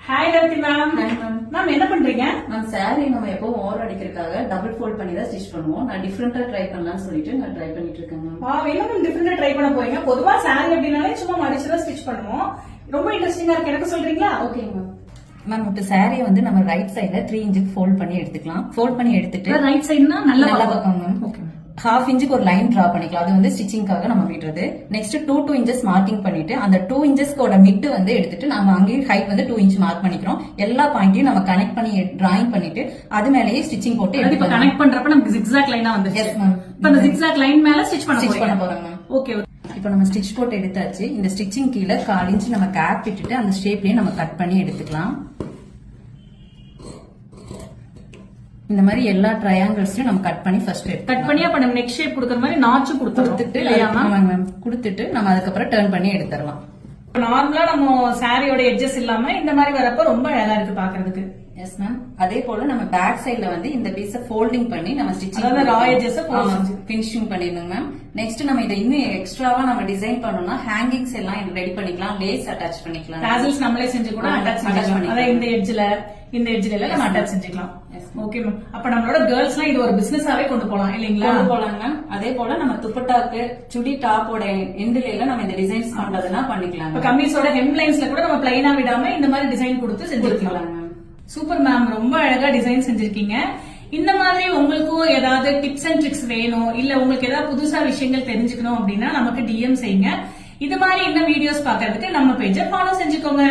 Hi Rathi ma'am. Hi ma'am. Ma'am என்ன பண்றீங்க? Ma'am saree நம்ம எப்பவும் ஓவர் அடிக்கிறதுக்காக டபுள் ஃபோல்ட் பண்ணி தான் ஸ்டிச் பண்ணுவோம். நான் டிஃபரெண்டா ட்ரை பண்ணலாம்னு சொல்லிட்டு நான் ட்ரை பண்ணிட்டு இருக்கேன் மேம். என்ன மேம் டிஃபரெண்டா ட்ரை பண்ண போறீங்க? பொதுவா சாரி அப்படினாலே சும்மா மடிச்சுதான் ஸ்டிச் பண்ணுவோம். ரொம்ப இன்ட்ரெஸ்டிங்கா இருக்கு, எனக்கு சொல்றீங்களா? Okay ma'am. மேம் இப்போ சாரியை வந்து நம்ம ரைட் சைடுல 3 இன்ச்சுக்கு ஃபோல்ட் பண்ணி எடுத்துக்கலாம். ஃபோல்ட் பண்ணி எடுத்துட்டு ரைட் சைடுனா நல்ல பக்கம் மேம். ஓகே. ஹாஃப் இன்ச்சுக்கு ஒரு லைன் டிரா பண்ணிக்கலாம். அது வந்து ஸ்டிச்சிங்காக நம்ம விடுறது. நெக்ஸ்ட் 2 இன்ச்சஸ் மார்க்கிங் பண்ணிட்டு அந்த 2 இன்ச்சஸ்கோட மிட் வந்து எடுத்துட்டு நம்ம அங்கேயும் ஹைட் வந்து 2 இன்ச் மார்க் பண்ணிக்கிறோம். எல்லா பாயிண்ட்டையும் நம்ம கனெக்ட் பண்ணி டிராயிங் பண்ணிட்டு அது மேலேயே ஸ்டிச்சிங் போட்டு இப்ப கனெக்ட் பண்றப்ப நமக்கு ஜிக்ஸாக் லைனா வந்து எஸ் மேம். இப்ப அந்த ஜிக்ஸாக் லைன் மேல ஸ்டிச் பண்ண போறோம் மேம். ஓகே. இப்போ நம்ம ஸ்டிச் போட்டு எடுத்தாச்சு. இந்த ஸ்டிச்சிங் கீழே 1/4 இன்ச் நம்ம கேப் விட்டுட்டு அந்த ஷேப்லயே நம்ம கட் பண்ணி எடுத்துக்கலாம். இந்த மாதிரி எல்லா ட்ரையாங்கிள்ஸையும் நம்ம கட் பண்ணி ஃபர்ஸ்ட் கட் பண்ணி அப்ப நம்ம நெக் ஷேப் கொடுக்கற மாதிரி நாச்சு கொடுத்துட்டு கொடுத்துட்டு நம்ம அதுக்கப்புறம் டர்ன் பண்ணி எடுத்துடலாம். நார்மலா நம்ம சாரியோட எட்ஜஸ் இல்லாம இந்த மாதிரி வரப்ப ரொம்ப அழகா இருக்கு பாக்குறதுக்கு. Yes ma'am. அதே போல நம்ம பேக் சைடுல வந்து இந்த பீஸ ஃபோல்டிங் பண்ணி நம்ம ஸ்டிச்சிங் அதாவது ரா எட்ஜஸ் ஃபினிஷிங் பண்ணிடணும் மேம். நெக்ஸ்ட் நம்ம இதை இன்னும் எக்ஸ்ட்ராவா நம்ம டிசைன் பண்ணனும்னா ஹேங்கிங்ஸ் எல்லாம் ரெடி பண்ணிக்கலாம். லேஸ் அட்டாச் பண்ணிக்கலாம். டாசல்ஸ் நம்மளே செஞ்சு கூட அட்டாச் பண்ணிக்கலாம். அதாவது இந்த எட்ஜ்ல எல்லாம் நம்ம அட்டாச் செஞ்சுக்கலாம். Okay ma'am. அப்ப நம்மளோட கேர்ள்ஸ்லாம் இது ஒரு பிசினஸாவே கொண்டு போலாம் இல்லீங்களா? கொண்டு போலாம் மேம். அதே போல நம்ம துப்பட்டாக்கு சுடி டாப்போட எண்ட்ல எல்லாம் நம்ம இந்த டிசைன்ஸ் பண்றதுனா பண்ணிக்கலாம். கம்மீஸோட ஹெம் லைன்ஸ்ல கூட நம்ம பிளைனா விடாம இந்த மாதிரி டிசைன் கொடுத்து செஞ்சிருக்கலாம் மேம். சூப்பர் மேம், ரொம்ப அழகா டிசைன் செஞ்சிருக்கீங்க. இந்த மாதிரி உங்களுக்கும் ஏதாவது டிப்ஸ் அண்ட் ட்ரிக்ஸ் வேணும், இல்ல உங்களுக்கு ஏதாவது புதுசா விஷயங்கள் தெரிஞ்சுக்கணும் அப்படின்னா நமக்கு டிஎம் செய்யுங்க. இது மாதிரி இன்னும் வீடியோஸ் பாக்குறதுக்கு நம்ம பேஜை ஃபாலோ செஞ்சுக்கோங்க.